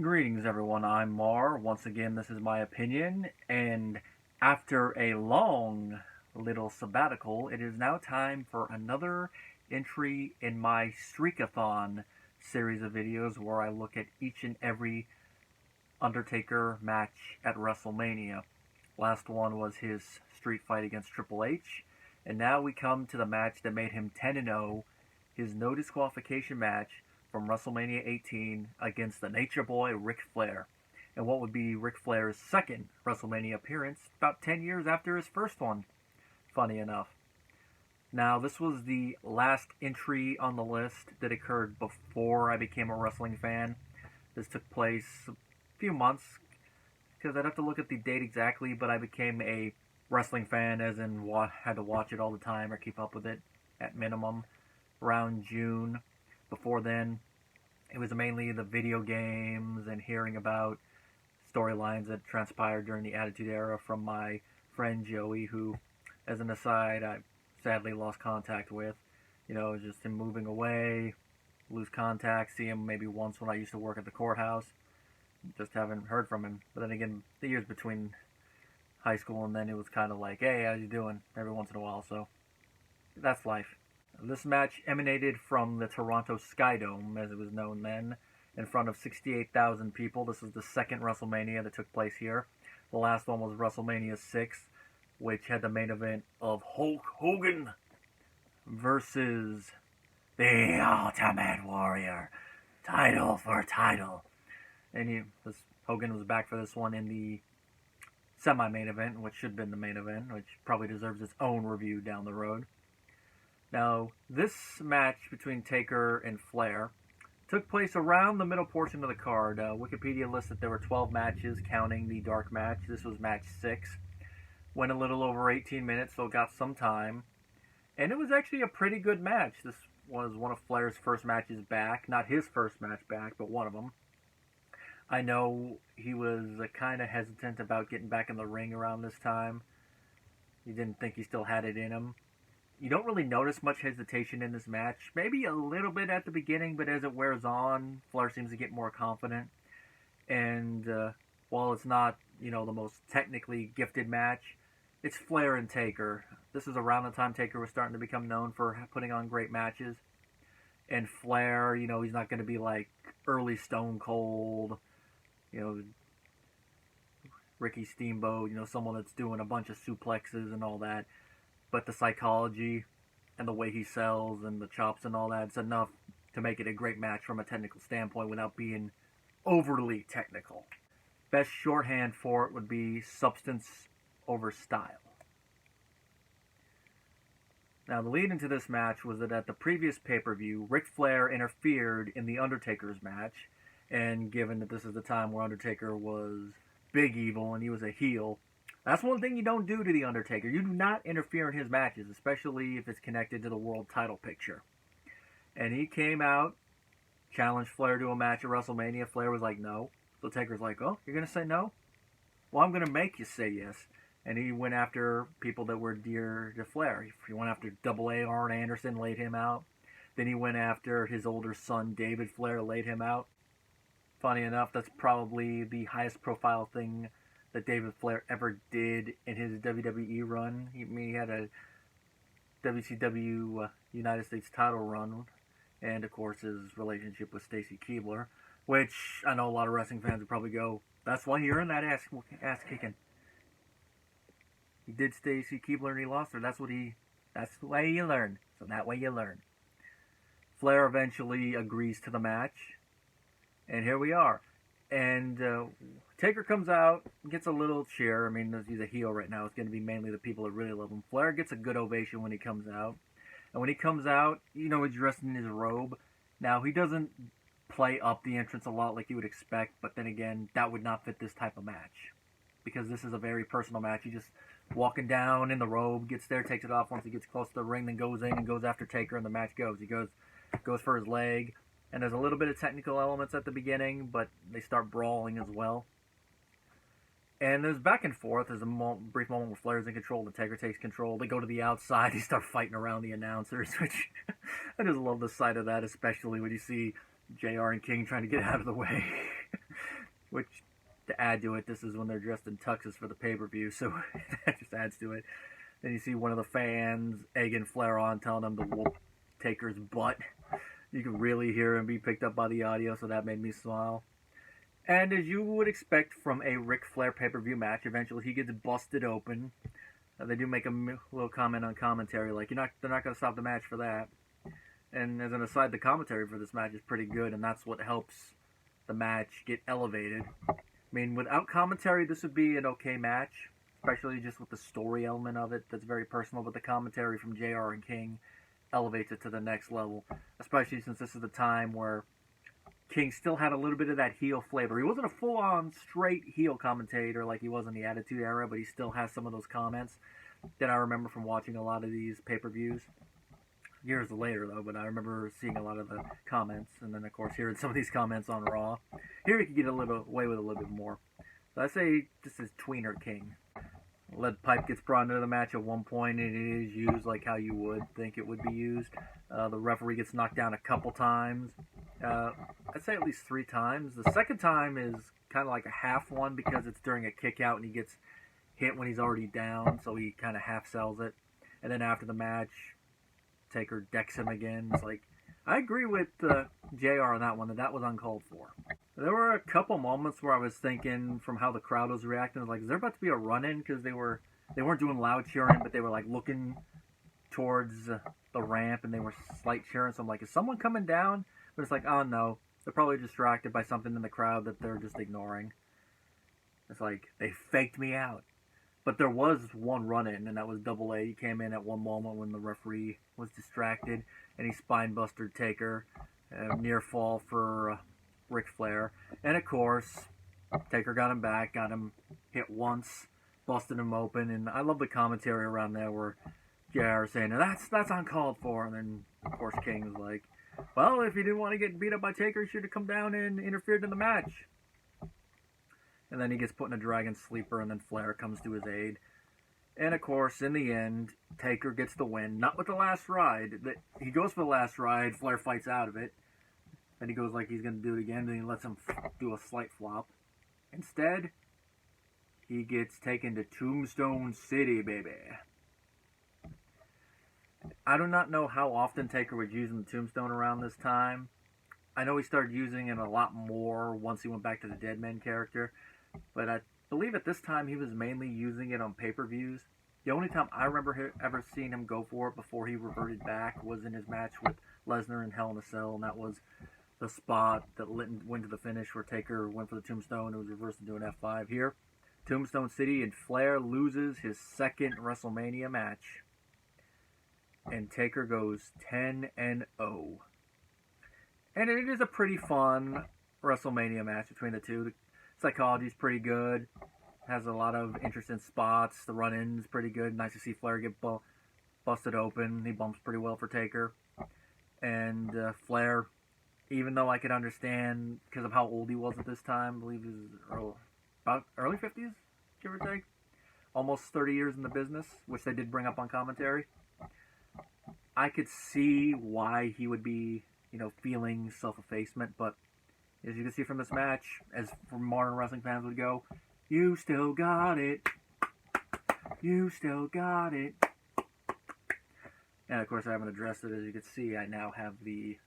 Greetings, everyone. I'm Mar. Once again, this is my opinion, and after a long little sabbatical, it is now time for another entry in my Streak-A-Thon series of videos where I look at each and every Undertaker match at Wrestlemania. Last one was his street fight against Triple H, and now we come to the match that made him 10-0, his no disqualification match from WrestleMania 18 against the Nature Boy Ric Flair, and what would be Ric Flair's second WrestleMania appearance about 10 years after his first one, funny enough. Now, this was the last entry on the list that occurred before I became a wrestling fan. This took place a few months, because I'd have to look at the date exactly, but I became a wrestling fan as in had to watch it all the time or keep up with it at minimum around June. Before then, it was mainly the video games and hearing about storylines that transpired during the Attitude Era from my friend Joey, who, as an aside, I sadly lost contact with. Just him moving away, lose contact, see him maybe once when I used to work at the courthouse. Just haven't heard from him. But then again, the years between high school and then it was kind of like, hey, how you doing? Every once in a while, so that's life. This match emanated from the Toronto Skydome, as it was known then, in front of 68,000 people. This is the second WrestleMania that took place here. The last one was WrestleMania 6, which had the main event of Hulk Hogan versus the Ultimate Warrior. Title for title. And Hogan was back for this one in the semi-main event, which should have been the main event, which probably deserves its own review down the road. Now, this match between Taker and Flair took place around the middle portion of the card. Wikipedia lists that there were 12 matches, counting the dark match. This was match 6. Went a little over 18 minutes, so it got some time. And it was actually a pretty good match. This was one of Flair's first matches back. Not his first match back, but one of them. I know he was kind of hesitant about getting back in the ring around this time. He didn't think he still had it in him. You don't really notice much hesitation in this match. Maybe a little bit at the beginning, but as it wears on, Flair seems to get more confident. And while it's not, the most technically gifted match, it's Flair and Taker. This is around the time Taker was starting to become known for putting on great matches. And Flair, he's not going to be like early Stone Cold, Ricky Steamboat, someone that's doing a bunch of suplexes and all that. But the psychology and the way he sells and the chops and all that, it's enough to make it a great match from a technical standpoint without being overly technical. Best shorthand for it would be substance over style. Now, the lead into this match was that at the previous pay-per-view, Ric Flair interfered in the Undertaker's match, and given that this is the time where Undertaker was big evil and he was a heel, that's one thing you don't do to The Undertaker. You do not interfere in his matches, especially if it's connected to the world title picture. And he came out, challenged Flair to a match at WrestleMania. Flair was like, no. So Taker's like, oh, you're going to say no? Well, I'm going to make you say yes. And he went after people that were dear to Flair. He went after AA Arn Anderson, laid him out. Then he went after his older son, David Flair, laid him out. Funny enough, that's probably the highest profile thing that David Flair ever did in his WWE run. He had a WCW United States title run, and of course his relationship with Stacy Keibler, which I know a lot of wrestling fans would probably go, that's why he earned that ass kicking. He did Stacy Keibler and he lost her. That's the way you learn. So that way you learn. Flair eventually agrees to the match, and here we are. And Taker comes out, gets a little cheer. I mean, he's a heel right now. It's going to be mainly the people that really love him. Flair gets a good ovation when he comes out. And when he comes out, he's dressed in his robe. Now, he doesn't play up the entrance a lot like you would expect, but then again, that would not fit this type of match. Because this is a very personal match. He just walking down in the robe, gets there, takes it off once he gets close to the ring, then goes in and goes after Taker, and the match goes. He goes for his leg. And there's a little bit of technical elements at the beginning, but they start brawling as well. And there's back and forth. There's a brief moment where Flair's in control, the Taker takes control. They go to the outside. They start fighting around the announcers, which I just love the sight of that, especially when you see JR and King trying to get out of the way. which, to add to it, this is when they're dressed in tuxes for the pay-per-view, so that just adds to it. Then you see one of the fans egging Flair on, telling him to whoop Taker's butt. You can really hear him be picked up by the audio, so that made me smile. And as you would expect from a Ric Flair pay-per-view match, eventually he gets busted open. They do make a little comment on commentary, like they're not going to stop the match for that. And as an aside, the commentary for this match is pretty good, and that's what helps the match get elevated. I mean, without commentary, this would be an okay match, especially just with the story element of it that's very personal, but the commentary from JR and King elevates it to the next level, especially since this is the time where King still had a little bit of that heel flavor. He wasn't a full-on straight heel commentator like he was in the Attitude Era, but he still has some of those comments that I remember from watching a lot of these pay-per-views. Years later, though, but I remember seeing a lot of the comments, and then, of course, hearing some of these comments on Raw. Here he could get away with a little bit more. So I say this is Tweener King. Lead pipe gets brought into the match at one point, and it is used like how you would think it would be used. The referee gets knocked down a couple times. I'd say at least 3 times. The second time is kind of like a half one because it's during a kick out and he gets hit when he's already down, so he kind of half sells it. And then after the match, Taker decks him again. It's like, I agree with JR on that one, that was uncalled for. There were a couple moments where I was thinking, from how the crowd was reacting, like, is there about to be a run-in? Because they weren't doing loud cheering, but they were like looking towards the ramp and they were slight cheering. So I'm like, is someone coming down? But it's like, oh no, they're probably distracted by something in the crowd that they're just ignoring. It's like, they faked me out. But there was one run-in, and that was Double A. He came in at one moment when the referee was distracted, and he spine-bustered Taker. Near fall for Ric Flair. And, of course, Taker got him back, got him hit once, busted him open. And I love the commentary around there where JR is saying, that's uncalled for. And then, of course, King was like, well, if you didn't want to get beat up by Taker, you should have come down and interfered in the match. And then he gets put in a Dragon Sleeper, and then Flair comes to his aid. And, of course, in the end, Taker gets the win. Not with the last ride. He goes for the last ride. Flair fights out of it. Then he goes like he's going to do it again. Then he lets him do a slight flop. Instead, he gets taken to Tombstone City, baby. I do not know how often Taker was using the Tombstone around this time. I know he started using it a lot more once he went back to the Deadman character. But I believe at this time he was mainly using it on pay-per-views. The only time I remember ever seeing him go for it before he reverted back was in his match with Lesnar in Hell in a Cell, and that was the spot that went to the finish where Taker went for the Tombstone and was reversed into an F5 here. Tombstone City, and Flair loses his second WrestleMania match. And Taker goes 10-0. And it is a pretty fun WrestleMania match between the two. The psychology's pretty good. Has a lot of interesting spots. The run-in's pretty good. Nice to see Flair get busted open. He bumps pretty well for Taker. And Flair, even though I could understand because of how old he was at this time, I believe he was about early 50s, give or take. Almost 30 years in the business, which they did bring up on commentary. I could see why he would be, feeling self-effacement, but as you can see from this match, as for modern wrestling fans would go, you still got it. You still got it. And of course I haven't addressed it. As you can see, I now have the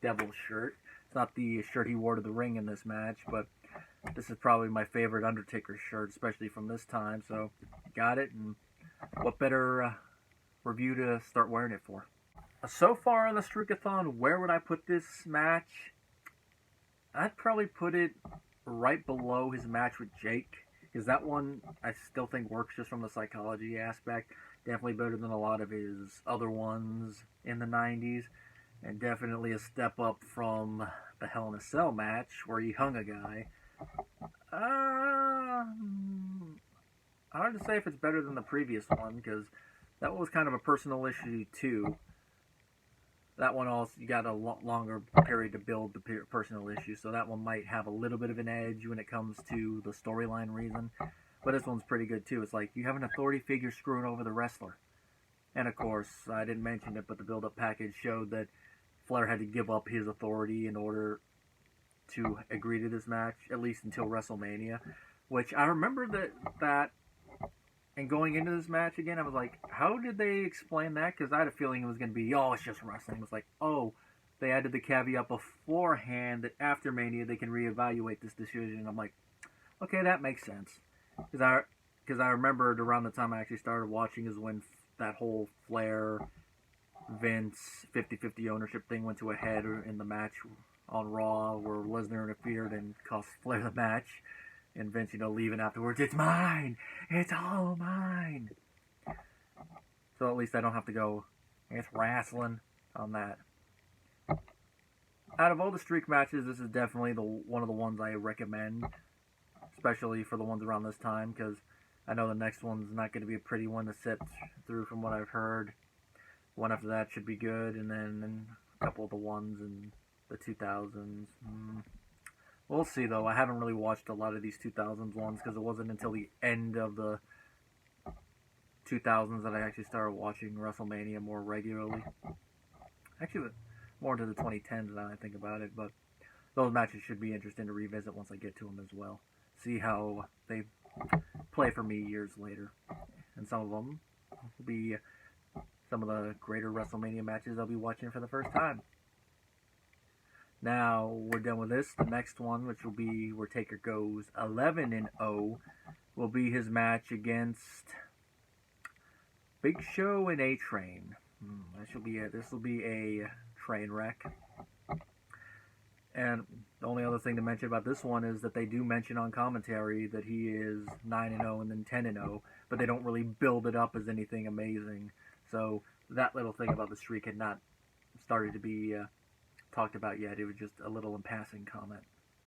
Devil shirt. It's not the shirt he wore to the ring in this match, but this is probably my favorite Undertaker shirt, especially from this time. So, got it, and what better review to start wearing it for. So far on the Streak-A-Thon, where would I put this match? I'd probably put it right below his match with Jake, because that one I still think works just from the psychology aspect. Definitely better than a lot of his other ones in the 90s, and definitely a step up from the Hell in a Cell match where he hung a guy. Hard to say if it's better than the previous one, because that one was kind of a personal issue too. That one also, you got a longer period to build the personal issue, so that one might have a little bit of an edge when it comes to the storyline reason. But this one's pretty good too. It's like you have an authority figure screwing over the wrestler. And of course, I didn't mention it, but the build-up package showed that Flair had to give up his authority in order to agree to this match, at least until WrestleMania. Which I remember that and going into this match again, I was like, how did they explain that? Because I had a feeling it was going to be, oh, it's just wrestling. It was like, oh, they added the caveat beforehand that after Mania they can reevaluate this decision. And I'm like, okay, that makes sense. Because I remembered around the time I actually started watching is when that whole Flair, Vince 50-50 ownership thing went to a head in the match on Raw where Lesnar interfered and cost Flair the match. And Vince, leaving afterwards, it's mine! It's all mine! So at least I don't have to go, it's wrestling on that. Out of all the streak matches, this is definitely one of the ones I recommend. Especially for the ones around this time, because I know the next one's not going to be a pretty one to sit through from what I've heard. One after that should be good, and then a couple of the ones in the 2000s. We'll see, though. I haven't really watched a lot of these 2000s ones because it wasn't until the end of the 2000s that I actually started watching WrestleMania more regularly. Actually, more into the 2010s now I think about it, but those matches should be interesting to revisit once I get to them as well. See how they play for me years later. And some of them will be some of the greater WrestleMania matches I'll be watching for the first time. Now, we're done with this. The next one, which will be where Taker goes 11-0, will be his match against Big Show and A-Train. This will be a train wreck. And the only other thing to mention about this one is that they do mention on commentary that he is 9-0 and then 10-0, but they don't really build it up as anything amazing. So that little thing about the streak had not started to be talked about yet. It was just a little in passing comment.